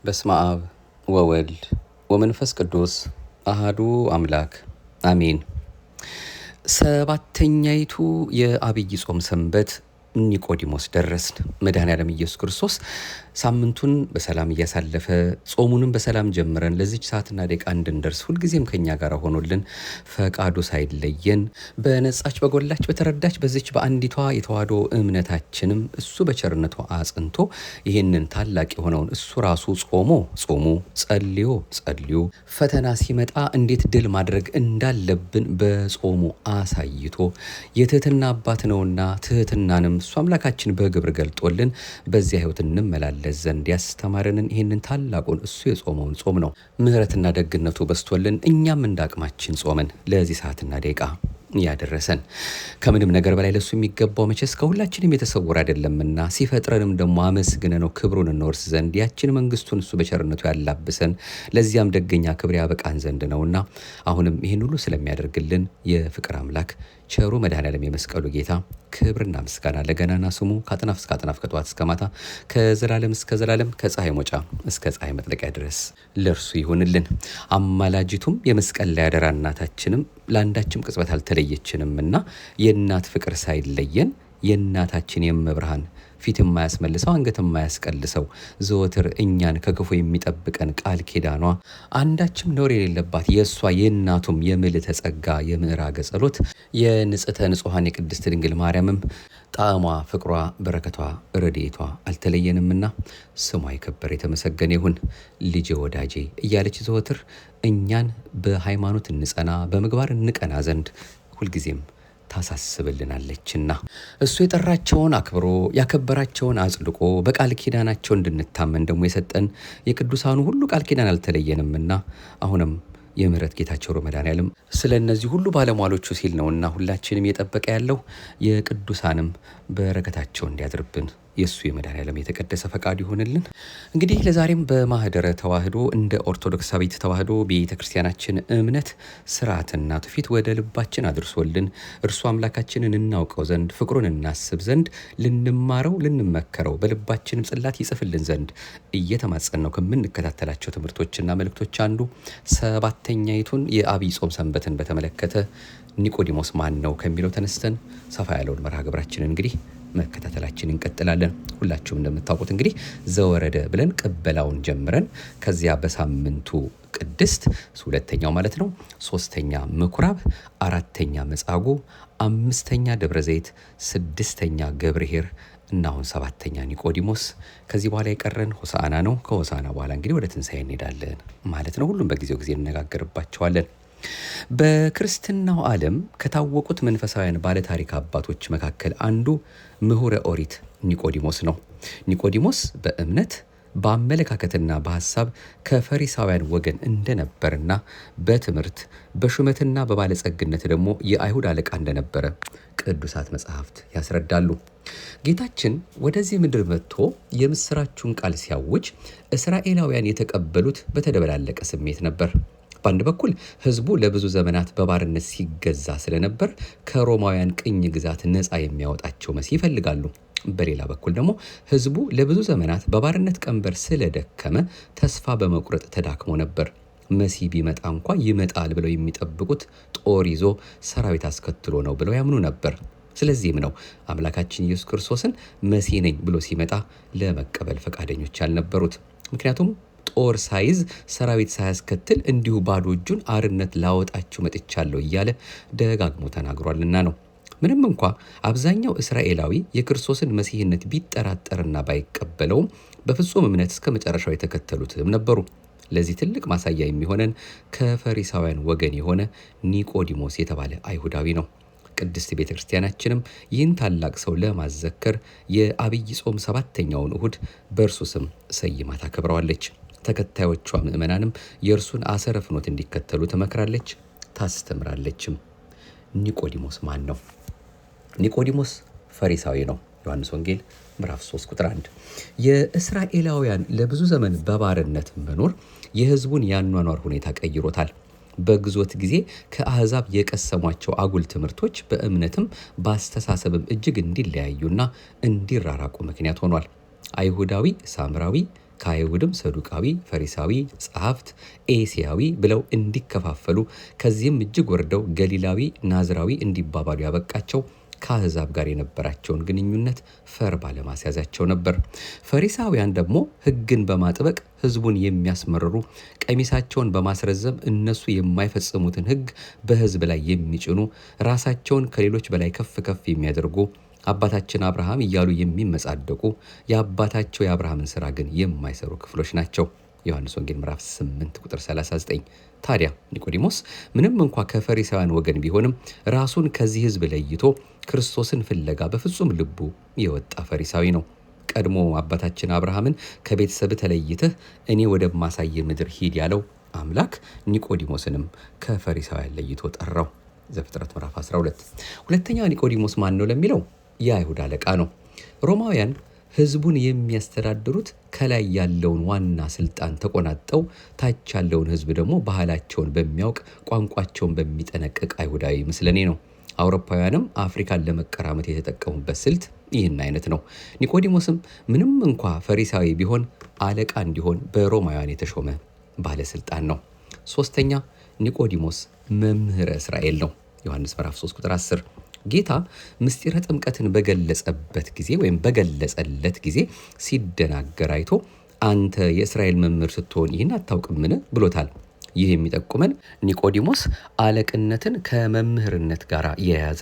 በስመ አብ ወወልድ ወመንፈስ ቅዱስ አሃዱ አምላክ አሜን። ሰባተኛይቱ የአብይ ጾም ሰንበት ኒቆዲሞስ ደረስን። መድኃኔዓለም ኢየሱስ ክርስቶስ ሳምንቱን በሰላም እያሳለፈ ጾሙንም በሰላም ጀምረን ለዚች ሰዓትና ደቂቃ እንድንደርስ ሁልጊዜም ከኛ ጋር ሆኖልን ፈቃዱ ሳይለየን በነጻች በጎላች በተረዳች በዚች በአንዲቷ የተዋህዶ እምነታችንም እሱ በቸርነቱ አጽንቶ ይህንን ታላቅ የሆነውን እሱ ራሱ ጾሙ ጸልዮ ፈተና ሲመጣ እንዴት ድል ማድረግ እንዳለብን በጾሙ አሳይቶ የትህትና አባት ነውና ትህትናንም እሱ አምላካችን በግብር ገልጦልን በዚያ ሕይወት እንመላለስ ዘንድ ያስተማረንን ይህንን ታላቁን እሱ የጾመውን ጾም ነው። ምሕረትና ደግነቱ በስቶልን እኛም እንዳቅማችን ጾመን ለዚህ ሰዓትና ደቂቃ ያደረሰን። ከምንም ነገር በላይ ለሱ የሚገባው መቼስ ከሁላችንም የተሰወረ አይደለምና ሲፈጥረንም ደግሞ አመስግነ ነው ክብሩን እንወርስ ዘንድ ያችን መንግስቱን እሱ በቸርነቱ ያላብሰን ለዚያም ደገኛ ክብር ያበቃን ዘንድ ነውና አሁንም ይህን ሁሉ ስለሚያደርግልን የፍቅር አምላክ ቸሩ መድኃኔዓለም የመስቀሉ ጌታ ክብርና ምስጋና ለገናና ስሙ ከአጥናፍ እስከ አጥናፍ ከጠዋት እስከ ማታ ከዘላለም እስከ ዘላለም ከፀሐይ መውጫ እስከ ፀሐይ መጥለቂያ ድረስ ለእርሱ ይሁንልን። አማላጅቱም የመስቀል ላይ አደራ እናታችንም ለአንዳችም ቅጽበት አልተለየችንምና የእናት ፍቅር ሳይለየን የእናታችን የመብርሃን ፊት የማያስመልሰው አንገት የማያስቀልሰው ዘወትር እኛን ከክፉ የሚጠብቀን ቃል ኪዳኗ አንዳችም ነውር የሌለባት የእሷ የእናቱም የምልዕተ ጸጋ የምዕራገ ጸሎት የንጽሕተ ንጹሐን የቅድስት ድንግል ማርያምም ጣዕሟ ፍቅሯ በረከቷ ረድኤቷ አልተለየንምና ስሟ የከበረ የተመሰገነ ይሁን። ልጄ ወዳጄ እያለች ዘወትር እኛን በሃይማኖት እንጸና በምግባር እንቀና ዘንድ ሁልጊዜም ታሳስብልናለችና እሱ የጠራቸውን አክብሮ ያከበራቸውን አጽድቆ በቃል ኪዳናቸው እንድንታመን ደግሞ የሰጠን የቅዱሳኑ ሁሉ ቃል ኪዳን አልተለየንምና አሁንም የምህረት ጌታቸው መድኃኔዓለም ስለ እነዚህ ሁሉ ባለሟሎቹ ሲል ነውና ሁላችንም የጠበቀ ያለው የቅዱሳንም በረከታቸው እንዲያድርብን የእሱ የመድኃኔዓለም የተቀደሰ ፈቃድ ይሆንልን። እንግዲህ ለዛሬም በማህደረ ተዋህዶ እንደ ኦርቶዶክሳዊት ተዋህዶ ቤተ ክርስቲያናችን እምነት ስርዓትና ትውፊት ወደ ልባችን አድርሶልን እርሱ አምላካችንን እናውቀው ዘንድ ፍቅሩን እናስብ ዘንድ ልንማረው ልንመከረው በልባችንም ጽላት ይጽፍልን ዘንድ እየተማጸን ነው ከምንከታተላቸው ትምህርቶችና መልእክቶች አንዱ ሰባተኛይቱን የአብይ ጾም ሰንበትን በተመለከተ ኒቆዲሞስ ማን ነው ከሚለው ተነስተን ሰፋ ያለውን መርሃ ግብራችንን እንግዲህ መከታተላችን እንቀጥላለን። ሁላችሁም እንደምታውቁት እንግዲህ ዘወረደ ብለን ቅበላውን ጀምረን ከዚያ በሳምንቱ ቅድስት ሁለተኛው ማለት ነው፣ ሶስተኛ ምኩራብ፣ አራተኛ መጻጉዕ፣ አምስተኛ ደብረ ዘይት፣ ስድስተኛ ገብርኄር እና አሁን ሰባተኛ ኒቆዲሞስ። ከዚህ በኋላ የቀረን ሆሳዕና ነው። ከሆሳዕና በኋላ እንግዲህ ወደ ትንሣኤ እንሄዳለን ማለት ነው። ሁሉም በጊዜው ጊዜ እንነጋገርባቸዋለን። በክርስትናው ዓለም ከታወቁት መንፈሳውያን ባለታሪክ አባቶች መካከል አንዱ ምሁረ ኦሪት ኒቆዲሞስ ነው። ኒቆዲሞስ በእምነት በአመለካከትና በሐሳብ ከፈሪሳውያን ወገን እንደነበርና በትምህርት በሹመትና በባለጸግነት ደግሞ የአይሁድ አለቃ እንደነበረ ቅዱሳት መጻሕፍት ያስረዳሉ። ጌታችን ወደዚህ ምድር መጥቶ የምስራቹን ቃል ሲያውጅ እስራኤላውያን የተቀበሉት በተደበላለቀ ስሜት ነበር። በአንድ በኩል ሕዝቡ ለብዙ ዘመናት በባርነት ሲገዛ ስለነበር ከሮማውያን ቅኝ ግዛት ነፃ የሚያወጣቸው መሲህ ይፈልጋሉ። በሌላ በኩል ደግሞ ሕዝቡ ለብዙ ዘመናት በባርነት ቀንበር ስለደከመ ተስፋ በመቁረጥ ተዳክሞ ነበር። መሲህ ቢመጣ እንኳ ይመጣል ብለው የሚጠብቁት ጦር ይዞ ሰራዊት አስከትሎ ነው ብለው ያምኑ ነበር። ስለዚህም ነው አምላካችን ኢየሱስ ክርስቶስን መሲህ ነኝ ብሎ ሲመጣ ለመቀበል ፈቃደኞች ያልነበሩት። ምክንያቱም ጦር ሳይዝ ሰራዊት ሳያስከትል እንዲሁ ባዶ እጁን አርነት ላወጣችሁ መጥቻለሁ እያለ ደጋግሞ ተናግሯልና ነው። ምንም እንኳ አብዛኛው እስራኤላዊ የክርስቶስን መሲህነት ቢጠራጠርና ባይቀበለውም በፍጹም እምነት እስከ መጨረሻው የተከተሉትም ነበሩ። ለዚህ ትልቅ ማሳያ የሚሆነን ከፈሪሳውያን ወገን የሆነ ኒቆዲሞስ የተባለ አይሁዳዊ ነው። ቅድስት ቤተ ክርስቲያናችንም ይህን ታላቅ ሰው ለማዘከር የአብይ ጾም ሰባተኛውን እሁድ በእርሱ ስም ሰይማ ታከብረዋለች። ተከታዮቿ ምእመናንም የእርሱን አሰረ ፍኖት እንዲከተሉ ትመክራለች፣ ታስተምራለችም። ኒቆዲሞስ ማን ነው? ኒቆዲሞስ ፈሪሳዊ ነው። ዮሐንስ ወንጌል ምዕራፍ 3 ቁጥር 1። የእስራኤላውያን ለብዙ ዘመን በባርነት መኖር የሕዝቡን ያኗኗር ሁኔታ ቀይሮታል። በግዞት ጊዜ ከአሕዛብ የቀሰሟቸው አጉል ትምህርቶች በእምነትም በአስተሳሰብም እጅግ እንዲለያዩና እንዲራራቁ ምክንያት ሆኗል። አይሁዳዊ፣ ሳምራዊ፣ ከአይሁድም ሰዱቃዊ፣ ፈሪሳዊ፣ ጸሐፍት፣ ኤስያዊ ብለው እንዲከፋፈሉ ከዚህም እጅግ ወርደው ገሊላዊ፣ ናዝራዊ እንዲባባሉ ያበቃቸው ከአሕዛብ ጋር የነበራቸውን ግንኙነት ፈር ባለማስያዛቸው ነበር። ፈሪሳውያን ደግሞ ሕግን በማጥበቅ ሕዝቡን የሚያስመርሩ፣ ቀሚሳቸውን በማስረዘም እነሱ የማይፈጽሙትን ሕግ በሕዝብ ላይ የሚጭኑ፣ ራሳቸውን ከሌሎች በላይ ከፍ ከፍ የሚያደርጉ፣ አባታችን አብርሃም እያሉ የሚመጻደቁ፣ የአባታቸው የአብርሃምን ሥራ ግን የማይሰሩ ክፍሎች ናቸው። ዮሐንስ ወንጌል ምዕራፍ 8 ቁጥር 39። ታዲያ ኒቆዲሞስ ምንም እንኳ ከፈሪሳውያን ወገን ቢሆንም ራሱን ከዚህ ሕዝብ ለይቶ ክርስቶስን ፍለጋ በፍጹም ልቡ የወጣ ፈሪሳዊ ነው። ቀድሞ አባታችን አብርሃምን ከቤተሰብ ተለይተህ እኔ ወደማሳይ ምድር ሂድ ያለው አምላክ ኒቆዲሞስንም ከፈሪሳውያን ለይቶ ጠራው። ዘፍጥረት ምዕራፍ 12። ሁለተኛ ኒቆዲሞስ ማን ነው ለሚለው የአይሁድ አለቃ ነው። ሮማውያን ሕዝቡን የሚያስተዳድሩት ከላይ ያለውን ዋና ስልጣን ተቆናጠው ታች ያለውን ሕዝብ ደግሞ ባህላቸውን በሚያውቅ ቋንቋቸውን በሚጠነቅቅ አይሁዳዊ ምስለኔ ነው። አውሮፓውያንም አፍሪካን ለመቀራመት የተጠቀሙበት ስልት ይህን አይነት ነው። ኒቆዲሞስም ምንም እንኳ ፈሪሳዊ ቢሆን አለቃ እንዲሆን በሮማውያን የተሾመ ባለስልጣን ነው። ሶስተኛ ኒቆዲሞስ መምህረ እስራኤል ነው። ዮሐንስ ምዕራፍ 3 ቁጥር 10 ጌታ ምስጢረ ጥምቀትን በገለጸበት ጊዜ ወይም በገለጸለት ጊዜ ሲደናገር አይቶ አንተ የእስራኤል መምህር ስትሆን ይህን አታውቅምን ብሎታል። ይህ የሚጠቁመን ኒቆዲሞስ አለቅነትን ከመምህርነት ጋር የያዘ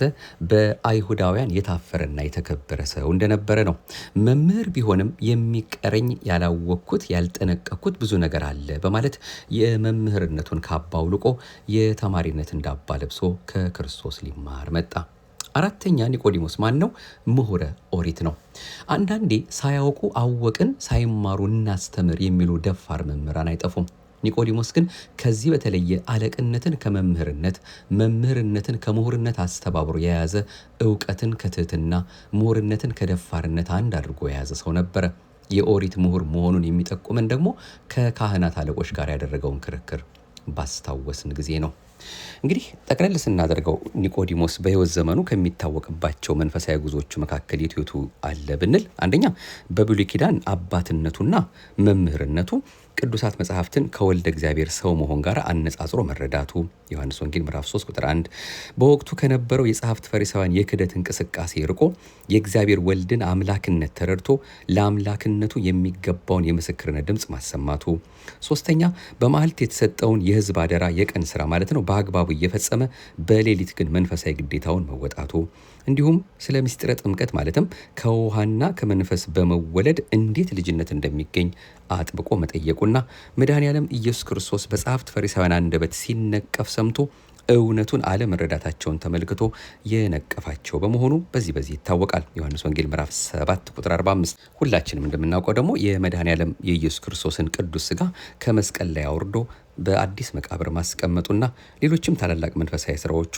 በአይሁዳውያን የታፈረና የተከበረ ሰው እንደነበረ ነው። መምህር ቢሆንም የሚቀረኝ ያላወቅኩት ያልጠነቀቅኩት ብዙ ነገር አለ በማለት የመምህርነቱን ካባ አውልቆ የተማሪነትን ዳባ ለብሶ ከክርስቶስ ሊማር መጣ። አራተኛ ኒቆዲሞስ ማን ነው? ምሁረ ኦሪት ነው። አንዳንዴ ሳያውቁ አወቅን፣ ሳይማሩ እናስተምር የሚሉ ደፋር መምህራን አይጠፉም። ኒቆዲሞስ ግን ከዚህ በተለየ አለቅነትን ከመምህርነት፣ መምህርነትን ከምሁርነት አስተባብሮ የያዘ እውቀትን ከትህትና፣ ምሁርነትን ከደፋርነት አንድ አድርጎ የያዘ ሰው ነበረ። የኦሪት ምሁር መሆኑን የሚጠቁመን ደግሞ ከካህናት አለቆች ጋር ያደረገውን ክርክር ባስታወስን ጊዜ ነው። እንግዲህ ጠቅለል ስናደርገው ኒቆዲሞስ በሕይወት ዘመኑ ከሚታወቅባቸው መንፈሳዊ ጉዞዎቹ መካከል የቱ አለ ብንል፣ አንደኛ በብሉይ ኪዳን አባትነቱና መምህርነቱ ቅዱሳት መጽሐፍትን ከወልደ እግዚአብሔር ሰው መሆን ጋር አነጻጽሮ መረዳቱ ዮሐንስ ወንጌል ምዕራፍ 3 ቁጥር 1፣ በወቅቱ ከነበረው የጸሐፍት ፈሪሳውያን የክደት እንቅስቃሴ ርቆ የእግዚአብሔር ወልድን አምላክነት ተረድቶ ለአምላክነቱ የሚገባውን የምስክርነት ድምፅ ማሰማቱ፣ ሶስተኛ በማህልት የተሰጠውን የሕዝብ አደራ የቀን ስራ ማለት ነው በአግባቡ እየፈጸመ በሌሊት ግን መንፈሳዊ ግዴታውን መወጣቱ፣ እንዲሁም ስለ ምስጢረ ጥምቀት ማለትም ከውሃና ከመንፈስ በመወለድ እንዴት ልጅነት እንደሚገኝ አጥብቆ መጠየቁና መድኃኔዓለም ኢየሱስ ክርስቶስ በጸሐፍት ፈሪሳውያን አንደበት ሲነቀፍ ሰምቶ እውነቱን አለመረዳታቸውን ተመልክቶ የነቀፋቸው በመሆኑ በዚህ ይታወቃል። ዮሐንስ ወንጌል ምዕራፍ 7 ቁጥር 45። ሁላችንም እንደምናውቀው ደግሞ የመድኃኔዓለም የኢየሱስ ክርስቶስን ቅዱስ ሥጋ ከመስቀል ላይ አውርዶ በአዲስ መቃብር ማስቀመጡና ሌሎችም ታላላቅ መንፈሳዊ ስራዎቹ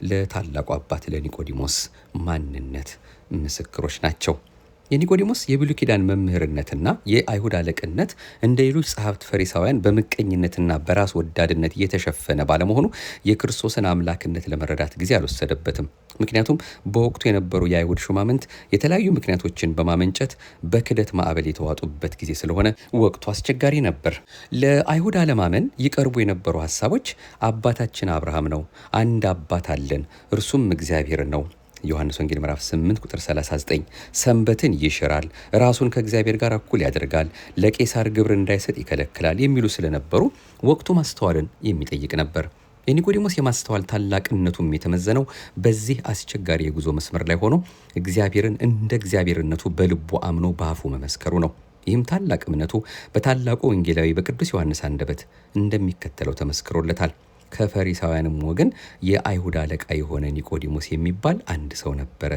ለታላቁ አባት ለኒቆዲሞስ ማንነት ምስክሮች ናቸው። የኒቆዲሞስ የብሉይ ኪዳን መምህርነትና የአይሁድ አለቅነት እንደ ሌሎች ጸሐፍት ፈሪሳውያን በምቀኝነትና በራስ ወዳድነት የተሸፈነ ባለመሆኑ የክርስቶስን አምላክነት ለመረዳት ጊዜ አልወሰደበትም። ምክንያቱም በወቅቱ የነበሩ የአይሁድ ሹማምንት የተለያዩ ምክንያቶችን በማመንጨት በክደት ማዕበል የተዋጡበት ጊዜ ስለሆነ ወቅቱ አስቸጋሪ ነበር። ለአይሁድ አለማመን ይቀርቡ የነበሩ ሀሳቦች አባታችን አብርሃም ነው፣ አንድ አባት አለን፣ እርሱም እግዚአብሔር ነው ዮሐንስ ወንጌል ምዕራፍ 8 ቁጥር 39፣ ሰንበትን ይሽራል፣ ራሱን ከእግዚአብሔር ጋር እኩል ያደርጋል፣ ለቄሳር ግብር እንዳይሰጥ ይከለክላል የሚሉ ስለነበሩ ወቅቱ ማስተዋልን የሚጠይቅ ነበር። የኒቆዲሞስ የማስተዋል ታላቅነቱም የተመዘነው በዚህ አስቸጋሪ የጉዞ መስመር ላይ ሆኖ እግዚአብሔርን እንደ እግዚአብሔርነቱ በልቡ አምኖ በአፉ መመስከሩ ነው። ይህም ታላቅ እምነቱ በታላቁ ወንጌላዊ በቅዱስ ዮሐንስ አንደበት እንደሚከተለው ተመስክሮለታል። ከፈሪሳውያንም ወገን የአይሁድ አለቃ የሆነ ኒቆዲሞስ የሚባል አንድ ሰው ነበረ።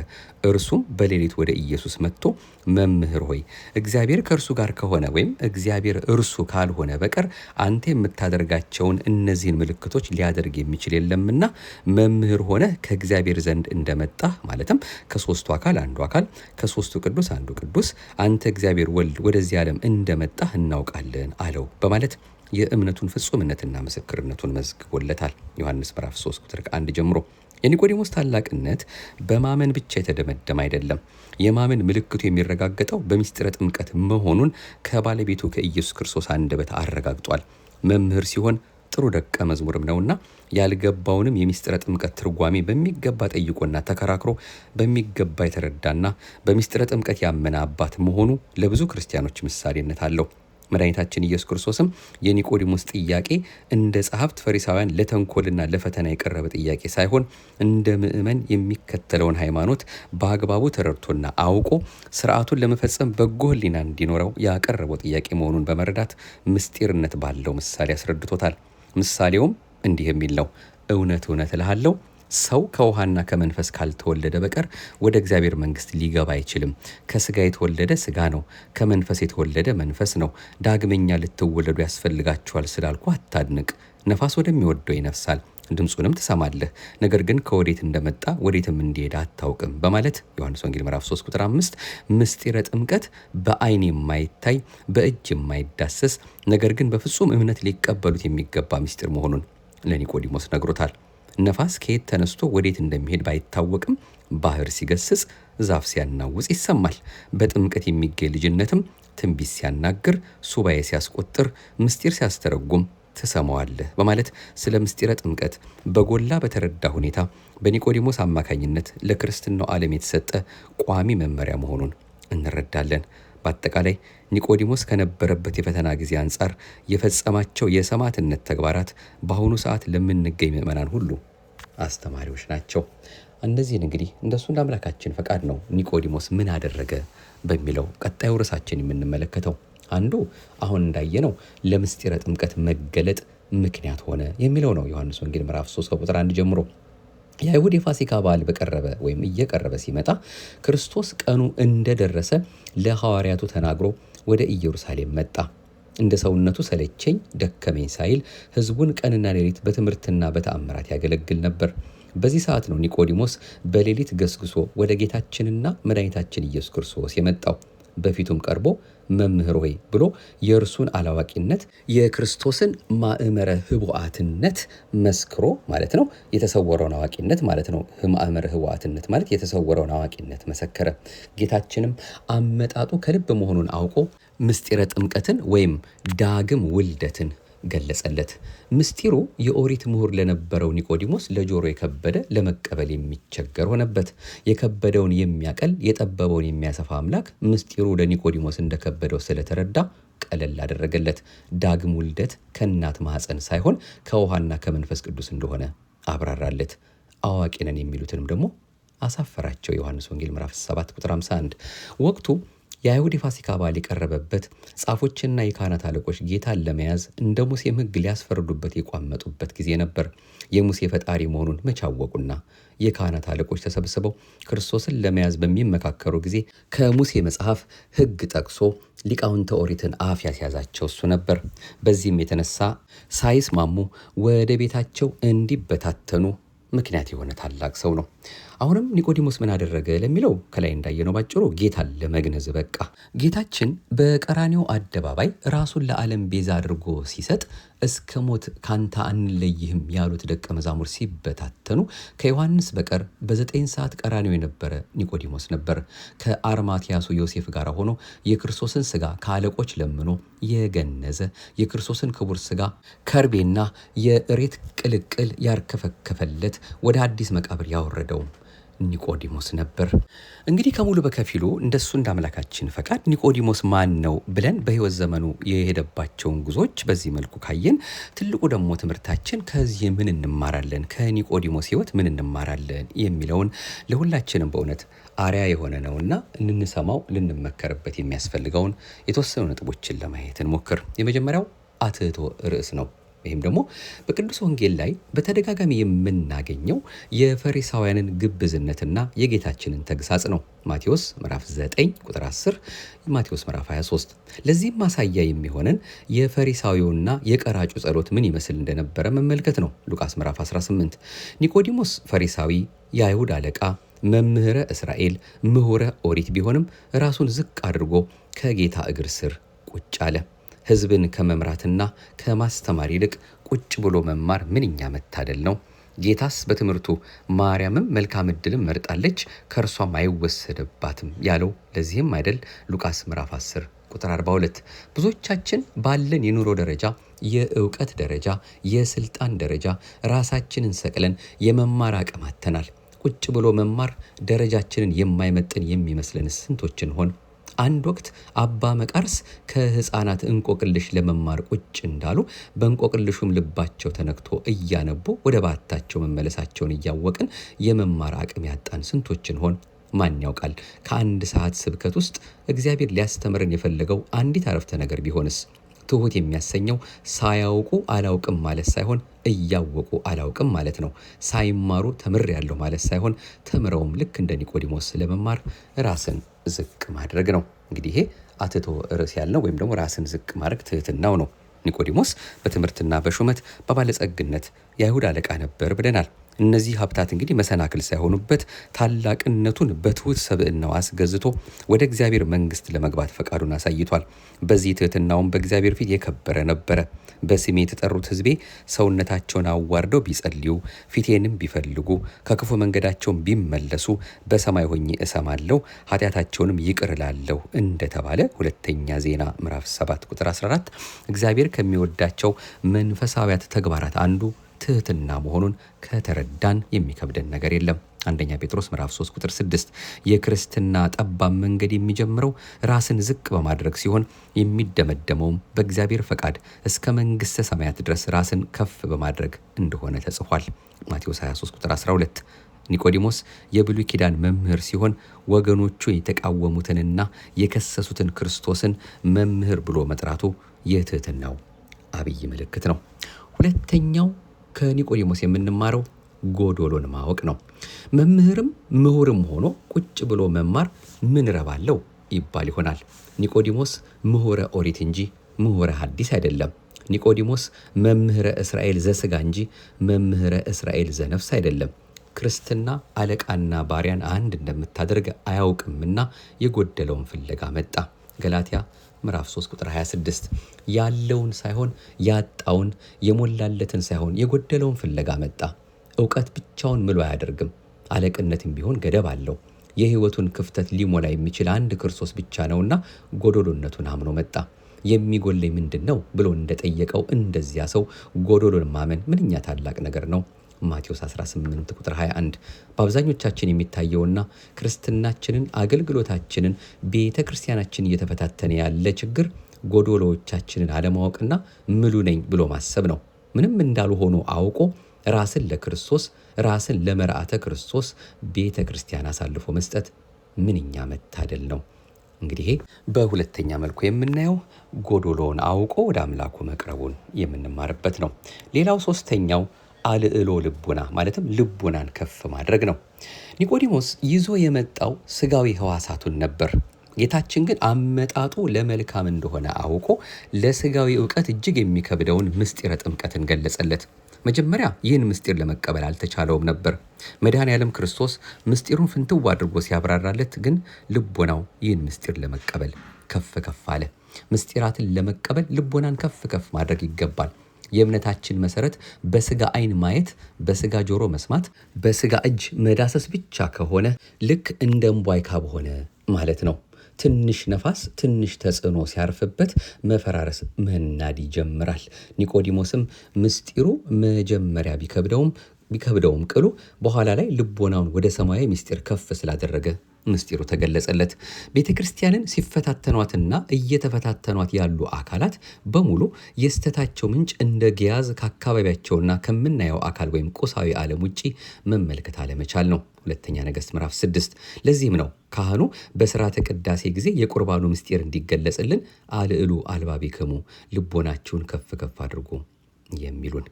እርሱም በሌሊት ወደ ኢየሱስ መጥቶ መምህር ሆይ እግዚአብሔር ከእርሱ ጋር ከሆነ ወይም እግዚአብሔር እርሱ ካልሆነ በቀር አንተ የምታደርጋቸውን እነዚህን ምልክቶች ሊያደርግ የሚችል የለምና መምህር ሆነ ከእግዚአብሔር ዘንድ እንደመጣ ማለትም ከሶስቱ አካል አንዱ አካል ከሶስቱ ቅዱስ አንዱ ቅዱስ አንተ እግዚአብሔር ወልድ ወደዚህ ዓለም እንደመጣ እናውቃለን አለው በማለት የእምነቱን ፍጹምነትና ምስክርነቱን መዝግቦለታል። ዮሐንስ ምዕራፍ 3 ቁጥር 1 ጀምሮ የኒቆዲሞስ ታላቅነት በማመን ብቻ የተደመደመ አይደለም። የማመን ምልክቱ የሚረጋገጠው በምስጢረ ጥምቀት መሆኑን ከባለቤቱ ከኢየሱስ ክርስቶስ አንደበት አረጋግጧል። መምህር ሲሆን ጥሩ ደቀ መዝሙርም ነውና ያልገባውንም የምስጢረ ጥምቀት ትርጓሜ በሚገባ ጠይቆና ተከራክሮ በሚገባ የተረዳና በምስጢረ ጥምቀት ያመነ አባት መሆኑ ለብዙ ክርስቲያኖች ምሳሌነት አለው። መድኃኒታችን ኢየሱስ ክርስቶስም የኒቆዲሞስ ጥያቄ እንደ ጸሐፍት ፈሪሳውያን ለተንኮልና ለፈተና የቀረበ ጥያቄ ሳይሆን እንደ ምእመን የሚከተለውን ሃይማኖት በአግባቡ ተረድቶና አውቆ ስርዓቱን ለመፈጸም በጎ ሕሊና እንዲኖረው ያቀረበው ጥያቄ መሆኑን በመረዳት ምስጢርነት ባለው ምሳሌ አስረድቶታል። ምሳሌውም እንዲህ የሚል ነው። እውነት እውነት እልሃለሁ ሰው ከውሃና ከመንፈስ ካልተወለደ በቀር ወደ እግዚአብሔር መንግሥት ሊገባ አይችልም። ከስጋ የተወለደ ስጋ ነው፣ ከመንፈስ የተወለደ መንፈስ ነው። ዳግመኛ ልትወለዱ ያስፈልጋችኋል ስላልኩ አታድንቅ። ነፋስ ወደሚወደው ይነፍሳል፣ ድምፁንም ትሰማለህ፣ ነገር ግን ከወዴት እንደመጣ ወዴትም እንዲሄድ አታውቅም በማለት ዮሐንስ ወንጌል ምዕራፍ 3 ቁጥር 5 ምስጢረ ጥምቀት በዓይን የማይታይ በእጅ የማይዳሰስ ነገር ግን በፍጹም እምነት ሊቀበሉት የሚገባ ምስጢር መሆኑን ለኒቆዲሞስ ነግሮታል። ነፋስ ከየት ተነስቶ ወዴት እንደሚሄድ ባይታወቅም ባህር ሲገስጽ፣ ዛፍ ሲያናውጽ ይሰማል። በጥምቀት የሚገኝ ልጅነትም ትንቢት ሲያናግር፣ ሱባኤ ሲያስቆጥር፣ ምስጢር ሲያስተረጉም ትሰማዋለህ በማለት ስለ ምስጢረ ጥምቀት በጎላ በተረዳ ሁኔታ በኒቆዲሞስ አማካኝነት ለክርስትናው ዓለም የተሰጠ ቋሚ መመሪያ መሆኑን እንረዳለን። በአጠቃላይ ኒቆዲሞስ ከነበረበት የፈተና ጊዜ አንጻር የፈጸማቸው የሰማዕትነት ተግባራት በአሁኑ ሰዓት ለምንገኝ ምዕመናን ሁሉ አስተማሪዎች ናቸው። እነዚህን እንግዲህ እንደሱ እንደ አምላካችን ፈቃድ ነው ኒቆዲሞስ ምን አደረገ በሚለው ቀጣዩ ርዕሳችን የምንመለከተው። አንዱ አሁን እንዳየነው ለምስጢረ ጥምቀት መገለጥ ምክንያት ሆነ የሚለው ነው። ዮሐንስ ወንጌል ምዕራፍ 3 ቁጥር 1 ጀምሮ የአይሁድ የፋሲካ በዓል በቀረበ ወይም እየቀረበ ሲመጣ ክርስቶስ ቀኑ እንደደረሰ ለሐዋርያቱ ተናግሮ ወደ ኢየሩሳሌም መጣ። እንደ ሰውነቱ ሰለቸኝ ደከመኝ ሳይል ሕዝቡን ቀንና ሌሊት በትምህርትና በተአምራት ያገለግል ነበር። በዚህ ሰዓት ነው ኒቆዲሞስ በሌሊት ገስግሶ ወደ ጌታችንና መድኃኒታችን ኢየሱስ ክርስቶስ የመጣው። በፊቱም ቀርቦ መምህር ሆይ ብሎ የእርሱን አላዋቂነት የክርስቶስን ማእመረ ህቡዓትነት መስክሮ ማለት ነው። የተሰወረውን አዋቂነት ማለት ነው። ማእመረ ህቡዓትነት ማለት የተሰወረውን አዋቂነት መሰከረ። ጌታችንም አመጣጡ ከልብ መሆኑን አውቆ ምስጢረ ጥምቀትን ወይም ዳግም ውልደትን ገለጸለት። ምስጢሩ የኦሪት ምሁር ለነበረው ኒቆዲሞስ ለጆሮ የከበደ ለመቀበል የሚቸገር ሆነበት። የከበደውን የሚያቀል የጠበበውን የሚያሰፋ አምላክ ምስጢሩ ለኒቆዲሞስ እንደከበደው ስለተረዳ ቀለል አደረገለት። ዳግም ውልደት ከእናት ማኅፀን ሳይሆን ከውሃና ከመንፈስ ቅዱስ እንደሆነ አብራራለት። አዋቂ ነን የሚሉትንም ደግሞ አሳፈራቸው። ዮሐንስ ወንጌል ምዕራፍ 7 ቁጥር 51 ወቅቱ የአይሁድ የፋሲካ በዓል የቀረበበት ጻፎችና የካህናት አለቆች ጌታን ለመያዝ እንደ ሙሴም ሕግ ሊያስፈርዱበት የቋመጡበት ጊዜ ነበር። የሙሴ ፈጣሪ መሆኑን መቻወቁና የካህናት አለቆች ተሰብስበው ክርስቶስን ለመያዝ በሚመካከሩ ጊዜ ከሙሴ መጽሐፍ ሕግ ጠቅሶ ሊቃውንተ ኦሪትን አፍ ያስያዛቸው እሱ ነበር። በዚህም የተነሳ ሳይስማሙ ወደ ቤታቸው እንዲበታተኑ ምክንያት የሆነ ታላቅ ሰው ነው። አሁንም ኒቆዲሞስ ምን አደረገ ለሚለው ከላይ እንዳየነው ባጭሩ ጌታን ለመግነዝ በቃ። ጌታችን በቀራንዮ አደባባይ ራሱን ለዓለም ቤዛ አድርጎ ሲሰጥ እስከ ሞት ካንተ አንለይህም ያሉት ደቀ መዛሙር ሲበታተኑ ከዮሐንስ በቀር በ9 ሰዓት ቀራንዮ የነበረ ኒቆዲሞስ ነበር። ከአርማትያሱ ዮሴፍ ጋር ሆኖ የክርስቶስን ስጋ ከአለቆች ለምኖ የገነዘ የክርስቶስን ክቡር ስጋ ከርቤና የእሬት ቅልቅል ያርከፈከፈለት ወደ አዲስ መቃብር ያወረደው ኒቆዲሞስ ነበር። እንግዲህ ከሙሉ በከፊሉ እንደሱ እንደ አምላካችን ፈቃድ ኒቆዲሞስ ማን ነው ብለን በሕይወት ዘመኑ የሄደባቸውን ጉዞዎች በዚህ መልኩ ካየን፣ ትልቁ ደግሞ ትምህርታችን ከዚህ ምን እንማራለን፣ ከኒቆዲሞስ ሕይወት ምን እንማራለን የሚለውን ለሁላችንም በእውነት አርያ የሆነ ነውና እንሰማው ልንመከርበት የሚያስፈልገውን የተወሰኑ ነጥቦችን ለማየት እንሞክር። የመጀመሪያው አትሕቶ ርዕስ ነው። ይህም ደግሞ በቅዱስ ወንጌል ላይ በተደጋጋሚ የምናገኘው የፈሪሳውያንን ግብዝነትና የጌታችንን ተግሳጽ ነው። ማቴዎስ ምዕራፍ 9 ቁጥር 10፣ ማቴዎስ ምዕራፍ 23። ለዚህም ማሳያ የሚሆነን የፈሪሳዊውና የቀራጩ ጸሎት ምን ይመስል እንደነበረ መመልከት ነው። ሉቃስ ምዕራፍ 18። ኒቆዲሞስ ፈሪሳዊ፣ የአይሁድ አለቃ፣ መምህረ እስራኤል፣ ምሁረ ኦሪት ቢሆንም ራሱን ዝቅ አድርጎ ከጌታ እግር ስር ቁጭ አለ። ሕዝብን ከመምራትና ከማስተማር ይልቅ ቁጭ ብሎ መማር ምንኛ መታደል ነው! ጌታስ በትምህርቱ ማርያምም መልካም ዕድልም መርጣለች ከእርሷም አይወሰደባትም ያለው ለዚህም አይደል? ሉቃስ ምዕራፍ 10 ቁጥር 42። ብዙዎቻችን ባለን የኑሮ ደረጃ፣ የእውቀት ደረጃ፣ የስልጣን ደረጃ ራሳችንን ሰቅለን የመማር አቅም አጥተናል። ቁጭ ብሎ መማር ደረጃችንን የማይመጥን የሚመስለን ስንቶችን ሆን? አንድ ወቅት አባ መቃርስ ከሕፃናት እንቆቅልሽ ለመማር ቁጭ እንዳሉ በእንቆቅልሹም ልባቸው ተነክቶ እያነቡ ወደ ባታቸው መመለሳቸውን እያወቅን የመማር አቅም ያጣን ስንቶችን ሆን? ማን ያውቃል? ከአንድ ሰዓት ስብከት ውስጥ እግዚአብሔር ሊያስተምረን የፈለገው አንዲት አረፍተ ነገር ቢሆንስ? ትሁት የሚያሰኘው ሳያውቁ አላውቅም ማለት ሳይሆን እያወቁ አላውቅም ማለት ነው። ሳይማሩ ተምሬያለሁ ማለት ሳይሆን ተምረውም ልክ እንደ ኒቆዲሞስ ለመማር ራስን ዝቅ ማድረግ ነው። እንግዲህ ይሄ አትቶ ርዕስ ያልነው ወይም ደግሞ ራስን ዝቅ ማድረግ ትህትናው ነው። ኒቆዲሞስ በትምህርትና በሹመት በባለጸግነት የአይሁድ አለቃ ነበር ብለናል። እነዚህ ሀብታት እንግዲህ መሰናክል ሳይሆኑበት ታላቅነቱን በትሁት ሰብዕናው አስገዝቶ ወደ እግዚአብሔር መንግሥት ለመግባት ፈቃዱን አሳይቷል። በዚህ ትህትናውም በእግዚአብሔር ፊት የከበረ ነበረ። በስሜ የተጠሩት ሕዝቤ ሰውነታቸውን አዋርደው ቢጸልዩ፣ ፊቴንም ቢፈልጉ፣ ከክፉ መንገዳቸውን ቢመለሱ በሰማይ ሆኜ እሰማለሁ፣ ኃጢአታቸውንም ይቅር እላለሁ እንደተባለ ሁለተኛ ዜና ምዕራፍ 7 ቁጥር 14 እግዚአብሔር ከሚወዳቸው መንፈሳዊያት ተግባራት አንዱ ትህትና መሆኑን ከተረዳን የሚከብደን ነገር የለም። አንደኛ ጴጥሮስ ምዕራፍ 3 ቁጥር 6 የክርስትና ጠባብ መንገድ የሚጀምረው ራስን ዝቅ በማድረግ ሲሆን የሚደመደመውም በእግዚአብሔር ፈቃድ እስከ መንግሥተ ሰማያት ድረስ ራስን ከፍ በማድረግ እንደሆነ ተጽፏል። ማቴዎስ 23 ቁጥር 12 ኒቆዲሞስ የብሉይ ኪዳን መምህር ሲሆን ወገኖቹ የተቃወሙትንና የከሰሱትን ክርስቶስን መምህር ብሎ መጥራቱ የትህትናው አብይ ምልክት ነው። ሁለተኛው ከኒቆዲሞስ የምንማረው ጎዶሎን ማወቅ ነው። መምህርም ምሁርም ሆኖ ቁጭ ብሎ መማር ምን ረባለው ይባል ይሆናል። ኒቆዲሞስ ምሁረ ኦሪት እንጂ ምሁረ ሐዲስ አይደለም። ኒቆዲሞስ መምህረ እስራኤል ዘሥጋ እንጂ መምህረ እስራኤል ዘነፍስ አይደለም። ክርስትና አለቃና ባሪያን አንድ እንደምታደርግ አያውቅምና የጎደለውን ፍለጋ መጣ። ገላትያ ምዕራፍ 3 ቁጥር 26 ያለውን ሳይሆን ያጣውን፣ የሞላለትን ሳይሆን የጎደለውን ፍለጋ መጣ። ዕውቀት ብቻውን ምሎ አያደርግም። አለቅነትም ቢሆን ገደብ አለው። የሕይወቱን ክፍተት ሊሞላ የሚችል አንድ ክርስቶስ ብቻ ነውና ጎዶሎነቱን አምኖ መጣ። የሚጎለኝ ምንድን ነው ብሎ እንደጠየቀው እንደዚያ ሰው ጎዶሎን ማመን ምንኛ ታላቅ ነገር ነው። ማቴዎስ 18 ቁጥር 21 በአብዛኞቻችን የሚታየውና ክርስትናችንን፣ አገልግሎታችንን፣ ቤተ ክርስቲያናችን እየተፈታተነ ያለ ችግር ጎዶሎዎቻችንን አለማወቅና ምሉ ነኝ ብሎ ማሰብ ነው። ምንም እንዳልሆኑ አውቆ ራስን ለክርስቶስ፣ ራስን ለመርዓተ ክርስቶስ ቤተ ክርስቲያን አሳልፎ መስጠት ምንኛ መታደል ነው። እንግዲህ በሁለተኛ መልኩ የምናየው ጎዶሎውን አውቆ ወደ አምላኩ መቅረቡን የምንማርበት ነው። ሌላው ሶስተኛው አልዕሎ ልቡና ማለትም ልቡናን ከፍ ማድረግ ነው። ኒቆዲሞስ ይዞ የመጣው ስጋዊ ሕዋሳቱን ነበር። ጌታችን ግን አመጣጡ ለመልካም እንደሆነ አውቆ ለስጋዊ ዕውቀት እጅግ የሚከብደውን ምስጢረ ጥምቀትን ገለጸለት። መጀመሪያ ይህን ምስጢር ለመቀበል አልተቻለውም ነበር። መድኃኔ ዓለም ክርስቶስ ምስጢሩን ፍንትው አድርጎ ሲያብራራለት ግን ልቦናው ይህን ምስጢር ለመቀበል ከፍ ከፍ አለ። ምስጢራትን ለመቀበል ልቦናን ከፍ ከፍ ማድረግ ይገባል። የእምነታችን መሰረት በስጋ ዓይን ማየት፣ በስጋ ጆሮ መስማት፣ በስጋ እጅ መዳሰስ ብቻ ከሆነ ልክ እንደ እምቧይ ካብ ሆነ ማለት ነው። ትንሽ ነፋስ፣ ትንሽ ተጽዕኖ ሲያርፍበት መፈራረስ፣ መናድ ይጀምራል። ኒቆዲሞስም ምስጢሩ መጀመሪያ ቢከብደውም ቅሉ በኋላ ላይ ልቦናውን ወደ ሰማያዊ ምስጢር ከፍ ስላደረገ ምስጢሩ ተገለጸለት። ቤተ ክርስቲያንን ሲፈታተኗትና እየተፈታተኗት ያሉ አካላት በሙሉ የስተታቸው ምንጭ እንደ ግያዝ ከአካባቢያቸውና ከምናየው አካል ወይም ቁሳዊ ዓለም ውጪ መመልከት አለመቻል ነው። ሁለተኛ ነገሥት ምዕራፍ 6። ለዚህም ነው ካህኑ በሥርዓተ ቅዳሴ ጊዜ የቁርባኑ ምስጢር እንዲገለጽልን አልዕሉ አልባቢክሙ ልቦናችሁን ከፍ ከፍ አድርጉ የሚሉን።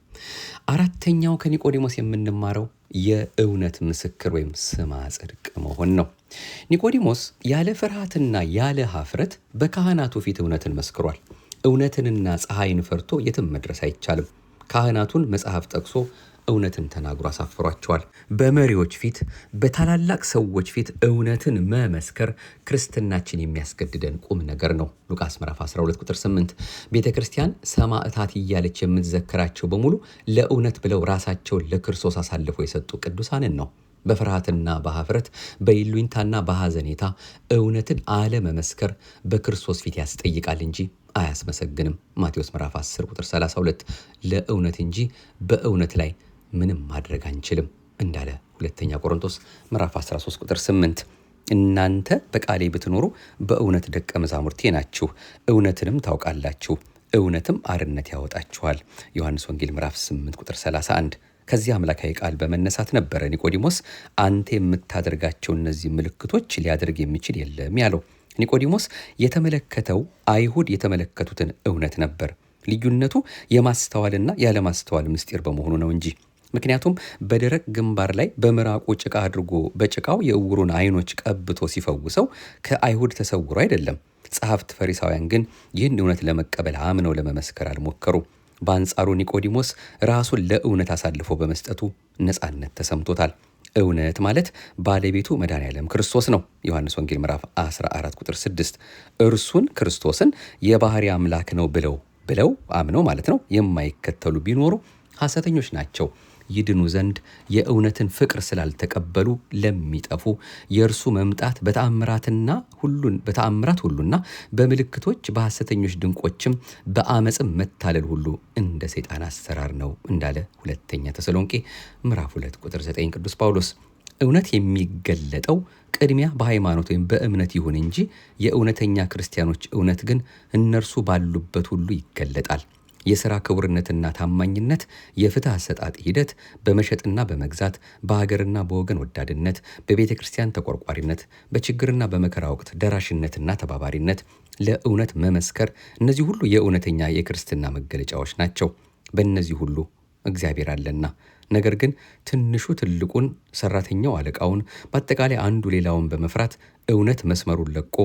አራተኛው ከኒቆዲሞስ የምንማረው የእውነት ምስክር ወይም ስማ ጽድቅ መሆን ነው። ኒቆዲሞስ ያለ ፍርሃትና ያለ ሀፍረት በካህናቱ ፊት እውነትን መስክሯል። እውነትንና ፀሐይን ፈርቶ የትም መድረስ አይቻልም። ካህናቱን መጽሐፍ ጠቅሶ እውነትን ተናግሮ አሳፍሯቸዋል። በመሪዎች ፊት፣ በታላላቅ ሰዎች ፊት እውነትን መመስከር ክርስትናችን የሚያስገድደን ቁም ነገር ነው። ሉቃስ ምዕራፍ 12 ቁጥር 8 ቤተ ክርስቲያን ሰማዕታት እያለች የምትዘክራቸው በሙሉ ለእውነት ብለው ራሳቸውን ለክርስቶስ አሳልፈው የሰጡ ቅዱሳንን ነው። በፍርሃትና በኀፍረት በይሉኝታና በሐዘኔታ እውነትን አለመመስከር በክርስቶስ ፊት ያስጠይቃል እንጂ አያስመሰግንም። ማቴዎስ ምዕራፍ 10 ቁጥር 32 ለእውነት እንጂ በእውነት ላይ ምንም ማድረግ አንችልም እንዳለ ሁለተኛ ቆሮንቶስ ምዕራፍ 13 ቁጥር 8 እናንተ በቃሌ ብትኖሩ በእውነት ደቀ መዛሙርቴ ናችሁ፣ እውነትንም ታውቃላችሁ፣ እውነትም አርነት ያወጣችኋል። ዮሐንስ ወንጌል ምዕራፍ 8 ቁጥር 31 ከዚህ አምላካዊ ቃል በመነሳት ነበረ ኒቆዲሞስ አንተ የምታደርጋቸው እነዚህ ምልክቶች ሊያደርግ የሚችል የለም ያለው። ኒቆዲሞስ የተመለከተው አይሁድ የተመለከቱትን እውነት ነበር። ልዩነቱ የማስተዋልና ያለማስተዋል ምስጢር በመሆኑ ነው እንጂ። ምክንያቱም በደረቅ ግንባር ላይ በምራቁ ጭቃ አድርጎ በጭቃው የዕውሩን አይኖች ቀብቶ ሲፈውሰው ከአይሁድ ተሰውሮ አይደለም። ጸሐፍት ፈሪሳውያን ግን ይህን እውነት ለመቀበል አምነው ለመመስከር አልሞከሩ። በአንጻሩ ኒቆዲሞስ ራሱን ለእውነት አሳልፎ በመስጠቱ ነፃነት ተሰምቶታል። እውነት ማለት ባለቤቱ መድኃኔዓለም ክርስቶስ ነው። ዮሐንስ ወንጌል ምዕራፍ 14 ቁጥር 6 እርሱን ክርስቶስን የባህሪ አምላክ ነው ብለው አምነው ማለት ነው የማይከተሉ ቢኖሩ ሐሰተኞች ናቸው። ይድኑ ዘንድ የእውነትን ፍቅር ስላልተቀበሉ ለሚጠፉ የእርሱ መምጣት በተአምራት ሁሉና በምልክቶች በሐሰተኞች ድንቆችም በአመፅም መታለል ሁሉ እንደ ሰይጣን አሰራር ነው እንዳለ ሁለተኛ ተሰሎንቄ ምዕራፍ 2 ቁጥር 9 ቅዱስ ጳውሎስ። እውነት የሚገለጠው ቅድሚያ በሃይማኖት ወይም በእምነት ይሁን እንጂ የእውነተኛ ክርስቲያኖች እውነት ግን እነርሱ ባሉበት ሁሉ ይገለጣል። የሥራ ክቡርነትና ታማኝነት፣ የፍትህ አሰጣጥ ሂደት፣ በመሸጥና በመግዛት፣ በሀገርና በወገን ወዳድነት፣ በቤተ ክርስቲያን ተቆርቋሪነት፣ በችግርና በመከራ ወቅት ደራሽነትና ተባባሪነት፣ ለእውነት መመስከር፣ እነዚህ ሁሉ የእውነተኛ የክርስትና መገለጫዎች ናቸው። በእነዚህ ሁሉ እግዚአብሔር አለና። ነገር ግን ትንሹ ትልቁን፣ ሰራተኛው አለቃውን፣ በአጠቃላይ አንዱ ሌላውን በመፍራት እውነት መስመሩን ለቆ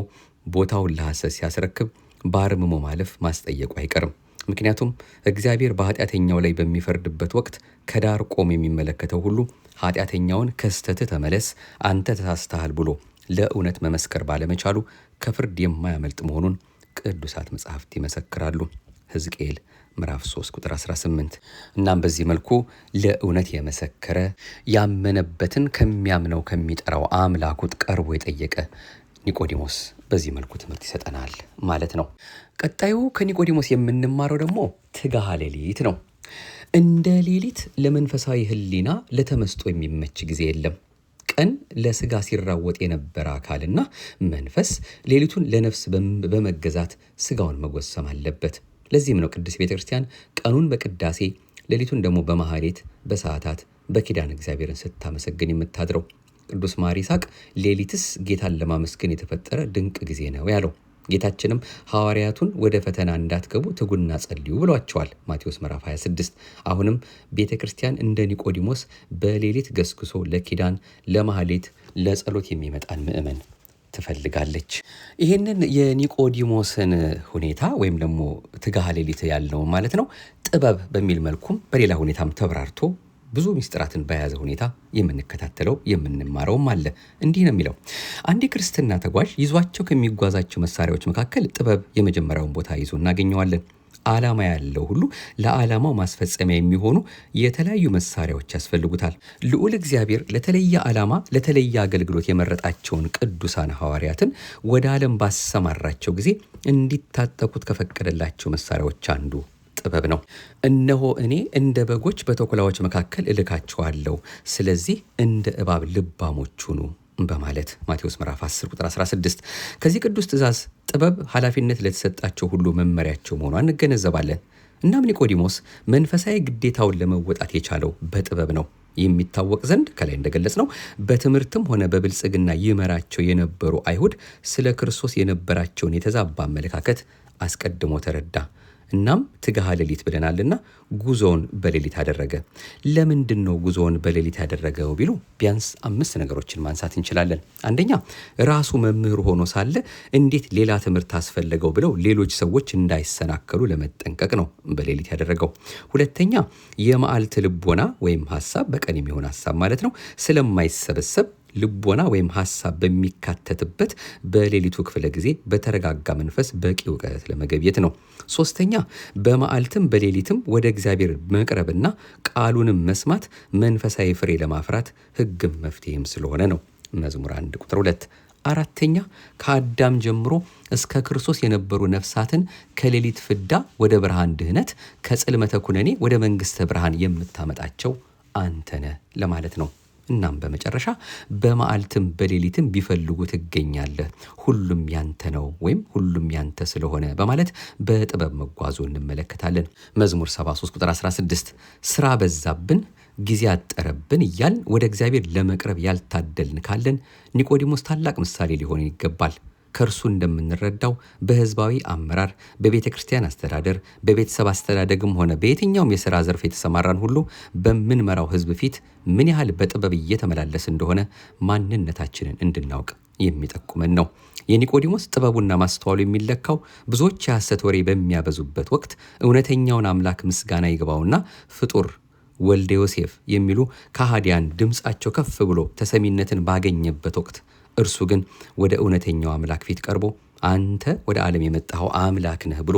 ቦታውን ለሐሰት ሲያስረክብ በአርምሞ ማለፍ ማስጠየቁ አይቀርም። ምክንያቱም እግዚአብሔር በኃጢአተኛው ላይ በሚፈርድበት ወቅት ከዳር ቆሞ የሚመለከተው ሁሉ ኃጢአተኛውን ከስተትህ ተመለስ፣ አንተ ተሳስተሃል ብሎ ለእውነት መመስከር ባለመቻሉ ከፍርድ የማያመልጥ መሆኑን ቅዱሳት መጻሕፍት ይመሰክራሉ። ሕዝቅኤል ምዕራፍ 3 ቁጥር 18። እናም በዚህ መልኩ ለእውነት የመሰከረ ያመነበትን ከሚያምነው ከሚጠራው አምላኩ ቀርቦ የጠየቀ ኒቆዲሞስ በዚህ መልኩ ትምህርት ይሰጠናል ማለት ነው። ቀጣዩ ከኒቆዲሞስ የምንማረው ደግሞ ትጋሃ ሌሊት ነው። እንደ ሌሊት ለመንፈሳዊ ሕሊና ለተመስጦ የሚመች ጊዜ የለም። ቀን ለስጋ ሲራወጥ የነበረ አካልና መንፈስ ሌሊቱን ለነፍስ በመገዛት ስጋውን መጎሰም አለበት። ለዚህም ነው ቅድስት ቤተ ክርስቲያን ቀኑን በቅዳሴ ሌሊቱን ደግሞ በማህሌት በሰዓታት በኪዳን እግዚአብሔርን ስታመሰግን የምታድረው። ቅዱስ ማር ይስሐቅ ሌሊትስ ጌታን ለማመስገን የተፈጠረ ድንቅ ጊዜ ነው ያለው። ጌታችንም ሐዋርያቱን ወደ ፈተና እንዳትገቡ ትጉና ጸልዩ ብሏቸዋል። ማቴዎስ ምዕራፍ 26። አሁንም ቤተ ክርስቲያን እንደ ኒቆዲሞስ በሌሊት ገስግሶ ለኪዳን፣ ለማህሌት፣ ለጸሎት የሚመጣን ምእመን ትፈልጋለች። ይህንን የኒቆዲሞስን ሁኔታ ወይም ደግሞ ትጋሃ ሌሊት ያልነው ማለት ነው ጥበብ በሚል መልኩም በሌላ ሁኔታም ተብራርቶ ብዙ ምስጢራትን በያዘ ሁኔታ የምንከታተለው የምንማረውም አለ። እንዲህ ነው የሚለው። አንድ የክርስትና ተጓዥ ይዟቸው ከሚጓዛቸው መሳሪያዎች መካከል ጥበብ የመጀመሪያውን ቦታ ይዞ እናገኘዋለን። ዓላማ ያለው ሁሉ ለዓላማው ማስፈጸሚያ የሚሆኑ የተለያዩ መሳሪያዎች ያስፈልጉታል። ልዑል እግዚአብሔር ለተለየ ዓላማ ለተለየ አገልግሎት የመረጣቸውን ቅዱሳን ሐዋርያትን ወደ ዓለም ባሰማራቸው ጊዜ እንዲታጠቁት ከፈቀደላቸው መሳሪያዎች አንዱ ጥበብ ነው። እነሆ እኔ እንደ በጎች በተኩላዎች መካከል እልካችኋለሁ፣ ስለዚህ እንደ እባብ ልባሞች ሁኑ በማለት ማቴዎስ ምዕራፍ 10 ቁጥር 16። ከዚህ ቅዱስ ትእዛዝ ጥበብ ኃላፊነት ለተሰጣቸው ሁሉ መመሪያቸው መሆኗን እንገነዘባለን። እናም ኒቆዲሞስ መንፈሳዊ ግዴታውን ለመወጣት የቻለው በጥበብ ነው። የሚታወቅ ዘንድ ከላይ እንደገለጽ ነው በትምህርትም ሆነ በብልጽግና ይመራቸው የነበሩ አይሁድ ስለ ክርስቶስ የነበራቸውን የተዛባ አመለካከት አስቀድሞ ተረዳ። እናም ትግሃ ሌሊት ብለናልና ጉዞውን በሌሊት አደረገ። ለምንድን ነው ጉዞውን በሌሊት ያደረገው ቢሉ ቢያንስ 5 ነገሮችን ማንሳት እንችላለን። አንደኛ ራሱ መምህር ሆኖ ሳለ እንዴት ሌላ ትምህርት አስፈለገው ብለው ሌሎች ሰዎች እንዳይሰናከሉ ለመጠንቀቅ ነው በሌሊት ያደረገው። ሁለተኛ የመዓልት ልቦና ወይም ሐሳብ በቀን የሚሆን ሐሳብ ማለት ነው ስለማይሰበሰብ ልቦና ወይም ሐሳብ በሚካተትበት በሌሊቱ ክፍለ ጊዜ በተረጋጋ መንፈስ በቂ እውቀት ለመገብየት ነው። ሶስተኛ በመዓልትም በሌሊትም ወደ እግዚአብሔር መቅረብና ቃሉንም መስማት መንፈሳዊ ፍሬ ለማፍራት ሕግም መፍትሄም ስለሆነ ነው። መዝሙር 1 ቁጥር 2። አራተኛ ከአዳም ጀምሮ እስከ ክርስቶስ የነበሩ ነፍሳትን ከሌሊት ፍዳ ወደ ብርሃን ድህነት፣ ከጽልመተ ኩነኔ ወደ መንግሥተ ብርሃን የምታመጣቸው አንተነ ለማለት ነው። እናም በመጨረሻ በመዓልትም በሌሊትም ቢፈልጉ ትገኛለህ፣ ሁሉም ያንተ ነው ወይም ሁሉም ያንተ ስለሆነ በማለት በጥበብ መጓዙ እንመለከታለን። መዝሙር 73 ቁጥር 16 ስራ በዛብን ጊዜ አጠረብን እያልን ወደ እግዚአብሔር ለመቅረብ ያልታደልን ካለን ኒቆዲሞስ ታላቅ ምሳሌ ሊሆን ይገባል። ከእርሱ እንደምንረዳው በሕዝባዊ አመራር፣ በቤተ ክርስቲያን አስተዳደር፣ በቤተሰብ አስተዳደግም ሆነ በየትኛውም የሥራ ዘርፍ የተሰማራን ሁሉ በምንመራው ሕዝብ ፊት ምን ያህል በጥበብ እየተመላለስ እንደሆነ ማንነታችንን እንድናውቅ የሚጠቁመን ነው። የኒቆዲሞስ ጥበቡና ማስተዋሉ የሚለካው ብዙዎች የሐሰት ወሬ በሚያበዙበት ወቅት እውነተኛውን አምላክ ምስጋና ይግባውና ፍጡር ወልደ ዮሴፍ የሚሉ ከሃዲያን ድምፃቸው ከፍ ብሎ ተሰሚነትን ባገኘበት ወቅት እርሱ ግን ወደ እውነተኛው አምላክ ፊት ቀርቦ አንተ ወደ ዓለም የመጣኸው አምላክ ነህ ብሎ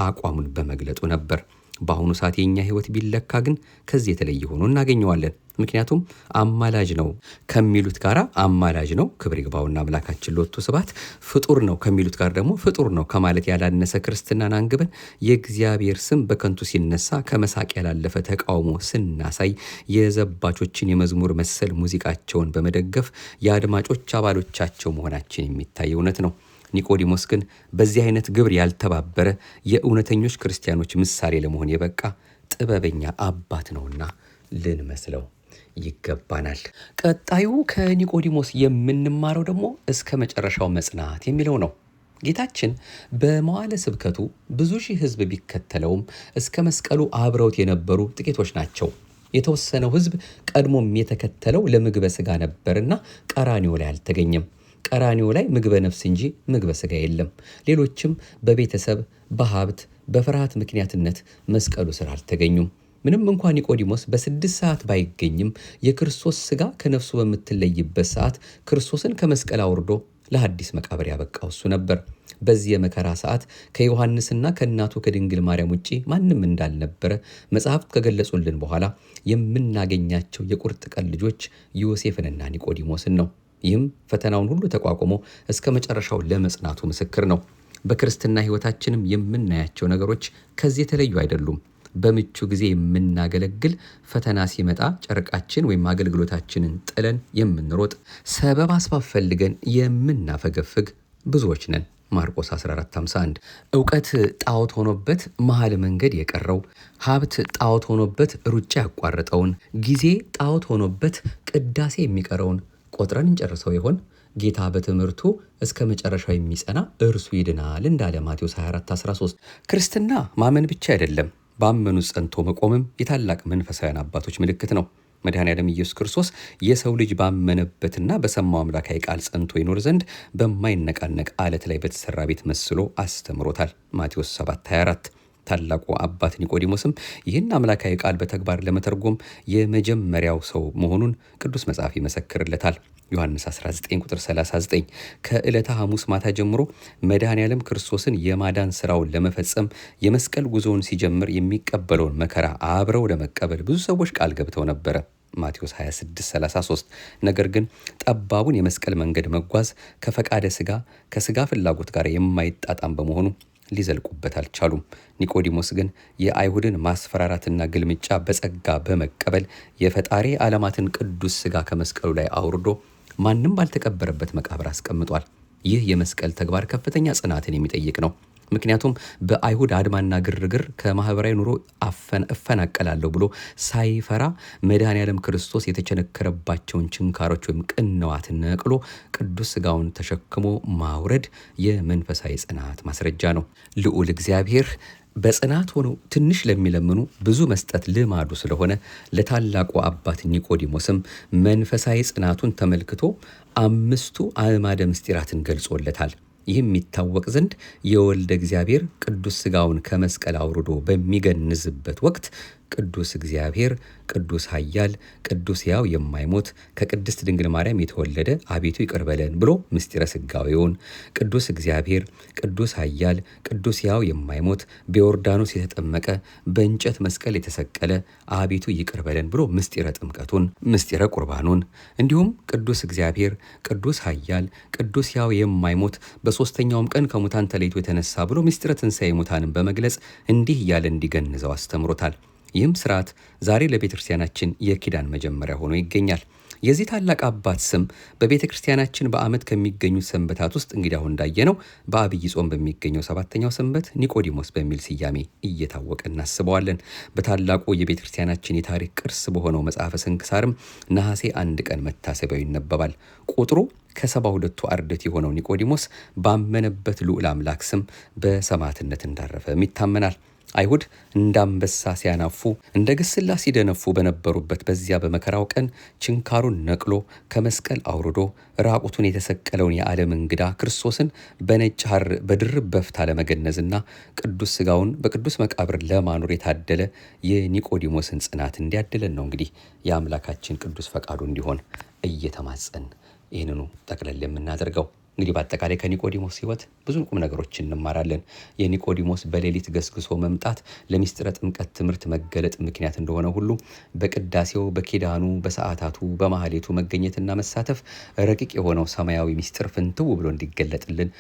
አቋሙን በመግለጡ ነበር። በአሁኑ ሰዓት የኛ ሕይወት ቢለካ ግን ከዚህ የተለየ ሆኖ እናገኘዋለን። ምክንያቱም አማላጅ ነው ከሚሉት ጋር አማላጅ ነው፣ ክብር ይግባውና አምላካችን ሎቱ ስብሐት። ፍጡር ነው ከሚሉት ጋር ደግሞ ፍጡር ነው ከማለት ያላነሰ ክርስትናን አንግበን የእግዚአብሔር ስም በከንቱ ሲነሳ ከመሳቅ ያላለፈ ተቃውሞ ስናሳይ የዘባቾችን የመዝሙር መሰል ሙዚቃቸውን በመደገፍ የአድማጮች አባሎቻቸው መሆናችን የሚታይ እውነት ነው። ኒቆዲሞስ ግን በዚህ አይነት ግብር ያልተባበረ የእውነተኞች ክርስቲያኖች ምሳሌ ለመሆን የበቃ ጥበበኛ አባት ነውና ልንመስለው ይገባናል። ቀጣዩ ከኒቆዲሞስ የምንማረው ደግሞ እስከ መጨረሻው መጽናት የሚለው ነው። ጌታችን በመዋዕለ ስብከቱ ብዙ ሺህ ሕዝብ ቢከተለውም እስከ መስቀሉ አብረውት የነበሩ ጥቂቶች ናቸው። የተወሰነው ሕዝብ ቀድሞም የተከተለው ለምግበ ሥጋ ነበርና ቀራንዮ ላይ አልተገኘም። ቀራንዮ ላይ ምግበ ነፍስ እንጂ ምግበ ሥጋ የለም። ሌሎችም በቤተሰብ፣ በሀብት፣ በፍርሃት ምክንያትነት መስቀሉ ስር አልተገኙም። ምንም እንኳን ኒቆዲሞስ በ6 ሰዓት ባይገኝም የክርስቶስ ሥጋ ከነፍሱ በምትለይበት ሰዓት ክርስቶስን ከመስቀል አውርዶ ለሐዲስ መቃብር ያበቃው እሱ ነበር። በዚህ የመከራ ሰዓት ከዮሐንስና ከእናቱ ከድንግል ማርያም ውጪ ማንም እንዳልነበረ መጽሐፍት ከገለጹልን በኋላ የምናገኛቸው የቁርጥ ቀን ልጆች ዮሴፍንና ኒቆዲሞስን ነው። ይህም ፈተናውን ሁሉ ተቋቁሞ እስከ መጨረሻው ለመጽናቱ ምስክር ነው። በክርስትና ሕይወታችንም የምናያቸው ነገሮች ከዚህ የተለዩ አይደሉም። በምቹ ጊዜ የምናገለግል፣ ፈተና ሲመጣ ጨርቃችን ወይም አገልግሎታችንን ጥለን የምንሮጥ፣ ሰበብ አስባብ ፈልገን የምናፈገፍግ ብዙዎች ነን። ማርቆስ 14:51 እውቀት ጣዖት ሆኖበት መሃል መንገድ የቀረው፣ ሀብት ጣዖት ሆኖበት ሩጫ ያቋረጠውን፣ ጊዜ ጣዖት ሆኖበት ቅዳሴ የሚቀረውን ቆጥረን እንጨርሰው ይሆን? ጌታ በትምህርቱ እስከ መጨረሻው የሚጸና እርሱ ይድናል እንዳለ ማቴዎስ 24:13። ክርስትና ማመን ብቻ አይደለም፣ ባመኑት ጸንቶ መቆምም የታላቅ መንፈሳውያን አባቶች ምልክት ነው። መድኃኔዓለም ኢየሱስ ክርስቶስ የሰው ልጅ ባመነበትና በሰማው አምላካዊ ቃል ጸንቶ ይኖር ዘንድ በማይነቃነቅ አለት ላይ በተሰራ ቤት መስሎ አስተምሮታል። ማቴዎስ 7:24። ታላቁ አባት ኒቆዲሞስም ይህን አምላካዊ ቃል በተግባር ለመተርጎም የመጀመሪያው ሰው መሆኑን ቅዱስ መጽሐፍ ይመሰክርለታል። ዮሐንስ 19 ቁጥር 39 ከዕለተ ሐሙስ ማታ ጀምሮ መድኃኔዓለም ክርስቶስን የማዳን ሥራውን ለመፈጸም የመስቀል ጉዞውን ሲጀምር የሚቀበለውን መከራ አብረው ለመቀበል ብዙ ሰዎች ቃል ገብተው ነበረ። ማቴዎስ 26:33 ነገር ግን ጠባቡን የመስቀል መንገድ መጓዝ ከፈቃደ ሥጋ ከሥጋ ፍላጎት ጋር የማይጣጣም በመሆኑ ሊዘልቁበት አልቻሉም። ኒቆዲሞስ ግን የአይሁድን ማስፈራራትና ግልምጫ በጸጋ በመቀበል የፈጣሪ ዓለማትን ቅዱስ ሥጋ ከመስቀሉ ላይ አውርዶ ማንም ባልተቀበረበት መቃብር አስቀምጧል። ይህ የመስቀል ተግባር ከፍተኛ ጽናትን የሚጠይቅ ነው። ምክንያቱም በአይሁድ አድማና ግርግር ከማህበራዊ ኑሮ እፈናቀላለሁ ብሎ ሳይፈራ መድኃኔዓለም ክርስቶስ የተቸነከረባቸውን ችንካሮች ወይም ቅንዋት ነቅሎ ቅዱስ ሥጋውን ተሸክሞ ማውረድ የመንፈሳዊ ጽናት ማስረጃ ነው። ልዑል እግዚአብሔር በጽናት ሆነው ትንሽ ለሚለምኑ ብዙ መስጠት ልማዱ ስለሆነ ለታላቁ አባት ኒቆዲሞስም መንፈሳዊ ጽናቱን ተመልክቶ 5 አዕማደ ምስጢራትን ገልጾለታል። ይህም ይታወቅ ዘንድ የወልደ እግዚአብሔር ቅዱስ ሥጋውን ከመስቀል አውርዶ በሚገንዝበት ወቅት ቅዱስ እግዚአብሔር ቅዱስ ኃያል ቅዱስ ሕያው የማይሞት ከቅድስት ድንግል ማርያም የተወለደ አቤቱ ይቅር በለን ብሎ ምስጢረ ሥጋዌውን፣ ቅዱስ እግዚአብሔር ቅዱስ ኃያል ቅዱስ ሕያው የማይሞት በዮርዳኖስ የተጠመቀ በእንጨት መስቀል የተሰቀለ አቤቱ ይቅር በለን ብሎ ምስጢረ ጥምቀቱን፣ ምስጢረ ቁርባኑን፣ እንዲሁም ቅዱስ እግዚአብሔር ቅዱስ ኃያል ቅዱስ ሕያው የማይሞት በሦስተኛውም ቀን ከሙታን ተለይቶ የተነሳ ብሎ ምስጢረ ትንሣኤ ሙታንን በመግለጽ እንዲህ እያለ እንዲገንዘው አስተምሮታል። ይህም ስርዓት ዛሬ ለቤተ ክርስቲያናችን የኪዳን መጀመሪያ ሆኖ ይገኛል። የዚህ ታላቅ አባት ስም በቤተ ክርስቲያናችን በዓመት ከሚገኙት ሰንበታት ውስጥ እንግዲህ አሁን እንዳየነው በአብይ ጾም በሚገኘው 7ኛው ሰንበት ኒቆዲሞስ በሚል ስያሜ እየታወቀ እናስበዋለን። በታላቁ የቤተ ክርስቲያናችን የታሪክ ቅርስ በሆነው መጽሐፈ ስንክሳርም ነሐሴ 1 ቀን መታሰቢያው ይነበባል። ቁጥሩ ከ72ቱ አርድእት የሆነው ኒቆዲሞስ ባመነበት ልዑል አምላክ ስም በሰማዕትነት እንዳረፈም ይታመናል። አይሁድ እንደ አንበሳ ሲያናፉ እንደ ግስላ ሲደነፉ በነበሩበት በዚያ በመከራው ቀን ችንካሩን ነቅሎ ከመስቀል አውርዶ ራቁቱን የተሰቀለውን የዓለም እንግዳ ክርስቶስን በነጭ ሐር በድርብ በፍታ ለመገነዝና ቅዱስ ሥጋውን በቅዱስ መቃብር ለማኖር የታደለ የኒቆዲሞስን ጽናት እንዲያድለን ነው እንግዲህ የአምላካችን ቅዱስ ፈቃዱ እንዲሆን እየተማጸን ይህንኑ ጠቅለል የምናደርገው። እንግዲህ በአጠቃላይ ከኒቆዲሞስ ሕይወት ብዙ ቁም ነገሮችን እንማራለን። የኒቆዲሞስ በሌሊት ገስግሶ መምጣት ለሚስጥረ ጥምቀት ትምህርት መገለጥ ምክንያት እንደሆነ ሁሉ በቅዳሴው፣ በኪዳኑ፣ በሰዓታቱ፣ በማህሌቱ መገኘትና መሳተፍ ረቂቅ የሆነው ሰማያዊ ሚስጥር ፍንትው ብሎ እንዲገለጥልን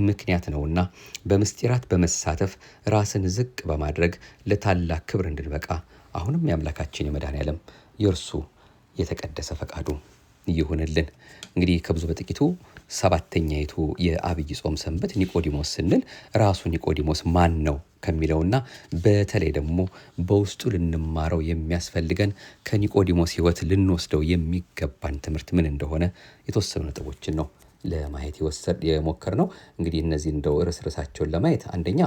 ምክንያት ነውና በምስጢራት በመሳተፍ ራስን ዝቅ በማድረግ ለታላቅ ክብር እንድንበቃ አሁንም የአምላካችን የመድኃኔዓለም የእርሱ የተቀደሰ ፈቃዱ ይሁንልን። እንግዲህ ከብዙ በጥቂቱ 7ኛይቱ የአብይ ጾም ሰንበት ኒቆዲሞስ ስንል ራሱ ኒቆዲሞስ ማን ነው ከሚለውና በተለይ ደግሞ በውስጡ ልንማረው የሚያስፈልገን ከኒቆዲሞስ ሕይወት ልንወስደው የሚገባን ትምህርት ምን እንደሆነ የተወሰኑ ነጥቦችን ነው ለማየት የሞከር ነው። እንግዲህ እነዚህ እንደው ርዕሳቸውን ለማየት አንደኛ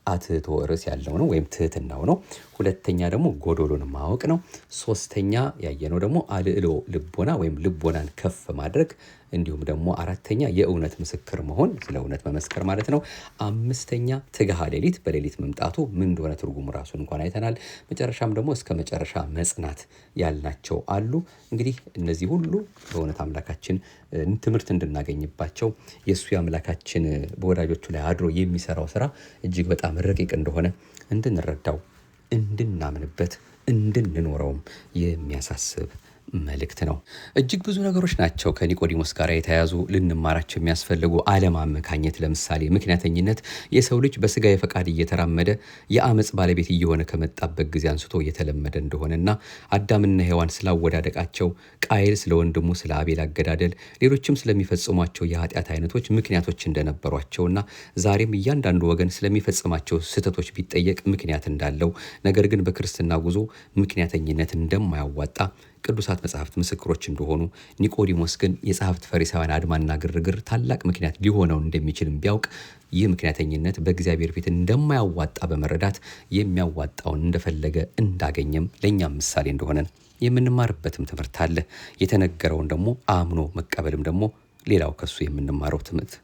አትህቶ ርዕስ ያለው ነው ወይም ትህትናው ነው። ሁለተኛ ደግሞ ጎዶሎን ማወቅ ነው። ሶስተኛ ያየነው ደግሞ አልዕሎ ልቦና ወይም ልቦናን ከፍ ማድረግ፣ እንዲሁም ደግሞ አራተኛ የእውነት ምስክር መሆን፣ ስለ እውነት መመስከር ማለት ነው። አምስተኛ ትግሃ ሌሊት በሌሊት መምጣቱ ምን እንደሆነ ትርጉሙ ራሱን እንኳን አይተናል። መጨረሻም ደግሞ እስከ መጨረሻ መጽናት ያልናቸው አሉ። እንግዲህ እነዚህ ሁሉ በእውነት አምላካችን ትምህርት እንድናገኝባቸው የእሱ የአምላካችን በወዳጆቹ ላይ አድሮ የሚሰራው ስራ እጅግ በጣም ረቂቅ እንደሆነ እንድንረዳው፣ እንድናምንበት፣ እንድንኖረውም የሚያሳስብ መልእክት ነው። እጅግ ብዙ ነገሮች ናቸው ከኒቆዲሞስ ጋር የተያዙ ልንማራቸው የሚያስፈልጉ። አለማመካኘት ለምሳሌ ምክንያተኝነት የሰው ልጅ በስጋዊ ፈቃድ እየተራመደ የአመፅ ባለቤት እየሆነ ከመጣበት ጊዜ አንስቶ እየተለመደ እንደሆነና አዳምና ሔዋን ስላወዳደቃቸው፣ ቃየል ስለ ወንድሙ ስለ አቤል አገዳደል፣ ሌሎችም ስለሚፈጽሟቸው የኃጢአት አይነቶች ምክንያቶች እንደነበሯቸውና ዛሬም እያንዳንዱ ወገን ስለሚፈጽማቸው ስህተቶች ቢጠየቅ ምክንያት እንዳለው፣ ነገር ግን በክርስትና ጉዞ ምክንያተኝነት እንደማያዋጣ ቅዱሳት መጻሕፍት ምስክሮች እንደሆኑ፣ ኒቆዲሞስ ግን የጸሐፍት ፈሪሳውያን አድማና ግርግር ታላቅ ምክንያት ሊሆነው እንደሚችልም ቢያውቅ ይህ ምክንያተኝነት በእግዚአብሔር ፊት እንደማያዋጣ በመረዳት የሚያዋጣውን እንደፈለገ እንዳገኘም ለእኛም ምሳሌ እንደሆነን የምንማርበትም ትምህርት አለ። የተነገረውን ደግሞ አምኖ መቀበልም ደግሞ ሌላው ከሱ የምንማረው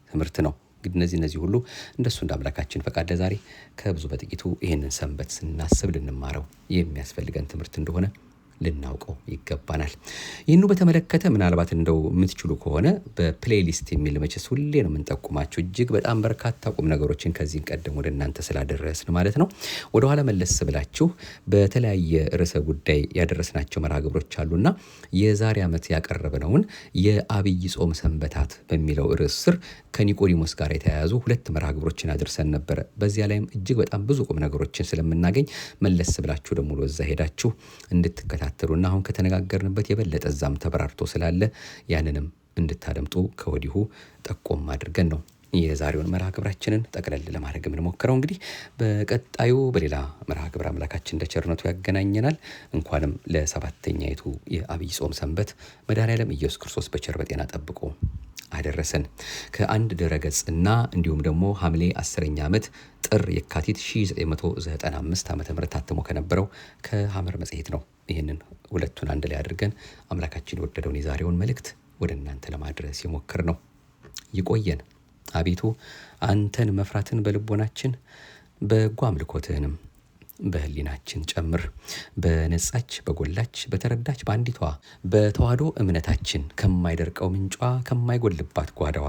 ትምህርት ነው። እንግዲህ እነዚህ ሁሉ እንደሱ እንደ አምላካችን ፈቃድ ዛሬ ከብዙ በጥቂቱ ይህንን ሰንበት ስናስብ ልንማረው የሚያስፈልገን ትምህርት እንደሆነ ልናውቀው ይገባናል። ይህኑ በተመለከተ ምናልባት እንደው የምትችሉ ከሆነ በፕሌሊስት የሚል መቼስ ሁሌ ነው የምንጠቁማቸው እጅግ በጣም በርካታ ቁም ነገሮችን ከዚህን ቀደም ወደ እናንተ ስላደረስን ማለት ነው። ወደኋላ መለስ ብላችሁ በተለያየ ርዕሰ ጉዳይ ያደረስናቸው መርሃ ግብሮች አሉና የዛሬ ዓመት ያቀረብነውን የአብይ ጾም ሰንበታት በሚለው ርዕስ ስር ከኒቆዲሞስ ጋር የተያያዙ 2 መርሃ ግብሮችን አድርሰን ነበረ። በዚያ ላይም እጅግ በጣም ብዙ ቁም ነገሮችን ስለምናገኝ መለስ ብላችሁ ደግሞ ወዛ ሄዳችሁ እንድትከታተሉና አሁን ከተነጋገርንበት የበለጠ እዛም ተበራርቶ ስላለ ያንንም እንድታደምጡ ከወዲሁ ጠቆም አድርገን ነው የዛሬውን መርሃ ግብራችንን ጠቅለል ለማድረግ የምንሞክረው። እንግዲህ በቀጣዩ በሌላ መርሃ ግብር አምላካችን እንደ ቸርነቱ ያገናኘናል። እንኳንም ለ7ኛይቱ የአብይ ጾም ሰንበት መድኃኔዓለም ኢየሱስ ክርስቶስ በቸር በጤና ጠብቆ አደረሰን። ከአንድ ድረገጽና እንዲሁም ደግሞ ሐምሌ 10ኛ ዓመት ጥር የካቲት 1995 ዓ.ም ታትሞ ከነበረው ከሐመር መጽሔት ነው። ይህንን ሁለቱን አንድ ላይ አድርገን አምላካችን የወደደውን የዛሬውን መልእክት ወደ እናንተ ለማድረስ የሞከር ነው። ይቆየን። አቤቱ አንተን መፍራትን በልቦናችን በጎ አምልኮትህንም በህሊናችን ጨምር። በነጻች በጎላች በተረዳች በአንዲቷ በተዋህዶ እምነታችን ከማይደርቀው ምንጯ ከማይጎልባት ጓዳዋ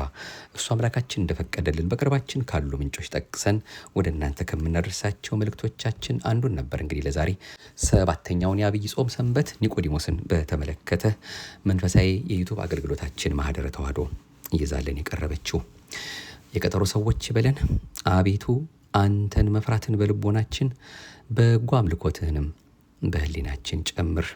እሱ አምላካችን እንደፈቀደልን በቅርባችን ካሉ ምንጮች ጠቅሰን ወደ እናንተ ከምናደርሳቸው መልእክቶቻችን አንዱን ነበር። እንግዲህ ለዛሬ 7ኛውን የአብይ ጾም ሰንበት ኒቆዲሞስን በተመለከተ መንፈሳዊ የዩቱብ አገልግሎታችን ማህደረ ተዋህዶ እየዛለን የቀረበችው የቀጠሮ ሰዎች በለን። አቤቱ አንተን መፍራትን በልቦናችን በጎ አምልኮትህንም በህሊናችን ጨምር።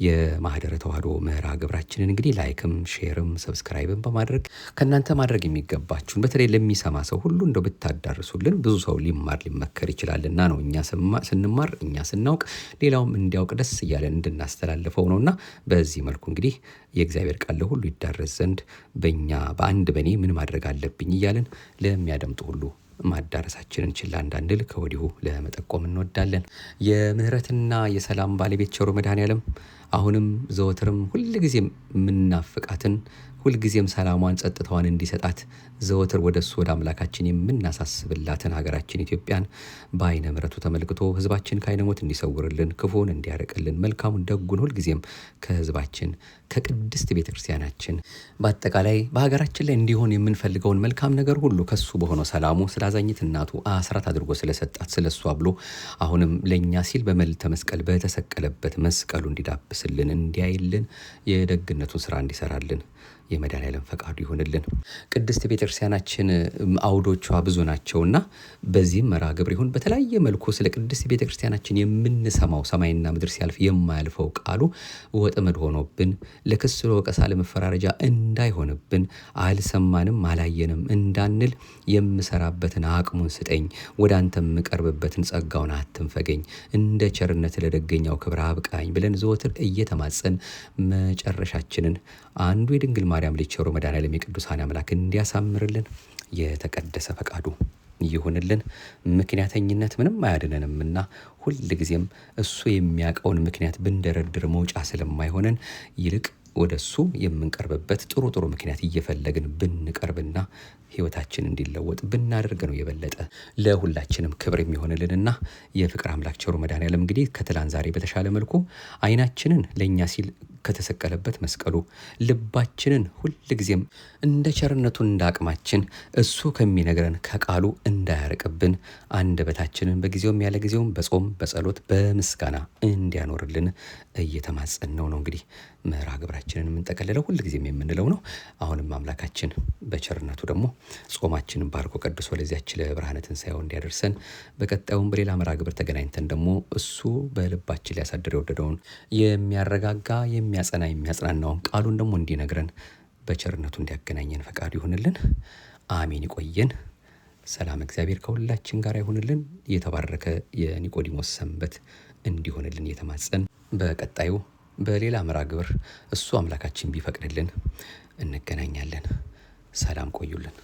የማህደረ ተዋህዶ መርሃ ግብራችንን እንግዲህ ላይክም ሼርም ሰብስክራይብም በማድረግ ከእናንተ ማድረግ የሚገባችሁን በተለይ ለሚሰማ ሰው ሁሉ እንደው ብታዳርሱልን ብዙ ሰው ሊማር ሊመከር ይችላልና ነው። እኛ ስንማር እኛ ስናውቅ ሌላውም እንዲያውቅ ደስ እያለን እንድናስተላልፈው ነውና በዚህ መልኩ እንግዲህ የእግዚአብሔር ቃል ለሁሉ ይዳረስ ዘንድ በአንድ በኔ ምን ማድረግ አለብኝ እያለን ለሚያደምጡ ሁሉ ማዳረሳችንን ችላ እንዳንል ከወዲሁ ለመጠቆም እንወዳለን። የምህረትና የሰላም ባለቤት ቸሩ መድኃኔዓለም አሁንም ዘወትርም ሁልጊዜም የምናፍቃትን ሁልጊዜም ሰላሟን ጸጥታዋን እንዲሰጣት ዘወትር ወደ እሱ ወደ አምላካችን የምናሳስብላትን ሀገራችን ኢትዮጵያን በዓይነ ምሕረቱ ተመልክቶ ህዝባችን ከዓይነ ሞት እንዲሰውርልን፣ ክፉን እንዲያርቅልን፣ መልካሙን ደጉን ሁልጊዜም ከህዝባችን ከቅድስት ቤተ ክርስቲያናችን በአጠቃላይ በሀገራችን ላይ እንዲሆን የምንፈልገውን መልካም ነገር ሁሉ ከሱ በሆነው ሰላሙ ስላዛኝት እናቱ አስራት አድርጎ ስለሰጣት ስለሷ ብሎ አሁንም ለእኛ ሲል በመልዕልተ መስቀል በተሰቀለበት መስቀሉ እንዲዳብስልን እንዲያይልን የደግነቱን ስራ እንዲሰራልን የመድኃኔዓለም ፈቃዱ ይሁንልን። ቅድስት ቤተክርስቲያናችን አውዶቿ ብዙ ናቸውና በዚህም መርሃ ግብር ይሁን በተለያየ መልኩ ስለ ቅድስት ቤተክርስቲያናችን የምንሰማው ሰማይና ምድር ሲያልፍ የማያልፈው ቃሉ ወጥመድ ሆኖብን ለክስ ለወቀሳ ለመፈራረጃ እንዳይሆንብን አልሰማንም አላየንም እንዳንል የምሰራበትን አቅሙን ስጠኝ፣ ወደ አንተ የምቀርብበትን ጸጋውን አትንፈገኝ፣ እንደ ቸርነት ለደገኛው ክብር አብቃኝ ብለን ዘወትር እየተማጸን መጨረሻችንን አንዱ የድንግል ማርያም ልጅ ቸሩ መድኃኔዓለም የቅዱሳን አምላክ እንዲያሳምርልን የተቀደሰ ፈቃዱ ይሁንልን። ምክንያተኝነት ምንም አያድነንምና ሁልጊዜም እሱ የሚያውቀውን ምክንያት ብንደረድር መውጫ ስለማይሆነን ይልቅ ወደ እሱ የምንቀርብበት ጥሩ ምክንያት እየፈለግን ብንቀርብና ህይወታችን እንዲለወጥ ብናደርግ ነው የበለጠ ለሁላችንም ክብር የሚሆንልንና የፍቅር አምላክ ቸሩ መድኃኔዓለም እንግዲህ ከትላንት ዛሬ በተሻለ መልኩ ዓይናችንን ለእኛ ሲል ከተሰቀለበት መስቀሉ ልባችንን ሁልጊዜም እንደ ቸርነቱ እንደ አቅማችን እሱ ከሚነግረን ከቃሉ እንዳያርቅብን አንደበታችንን በጊዜውም ያለ ጊዜውም በጾም በጸሎት በምስጋና እንዲያኖርልን እየተማጸንነው ነው እንግዲህ መርሃ ግብራችንን የምንጠቀልለው ሁልጊዜም የምንለው ነው። አሁንም አምላካችን በቸርነቱ ደግሞ ጾማችንን ባርኮ ቀድሶ ለዚያች ለብርሃነ ትንሣኤው እንዲያደርሰን በቀጣዩም በሌላ መርሃ ግብር ተገናኝተን ደግሞ እሱ በልባችን ሊያሳድር የወደደውን የሚያረጋጋ የሚያጸና የሚያጽናናውን ቃሉን ደግሞ እንዲነግረን በቸርነቱ እንዲያገናኘን ፈቃዱ ይሁንልን። አሜን። ይቆየን። ሰላም እግዚአብሔር ከሁላችን ጋር ይሁንልን። የተባረከ የኒቆዲሞስ ሰንበት እንዲሆንልን እየተማጸን በቀጣዩ በሌላ መርሃ ግብር እሱ አምላካችን ቢፈቅድልን እንገናኛለን። ሰላም ቆዩልን።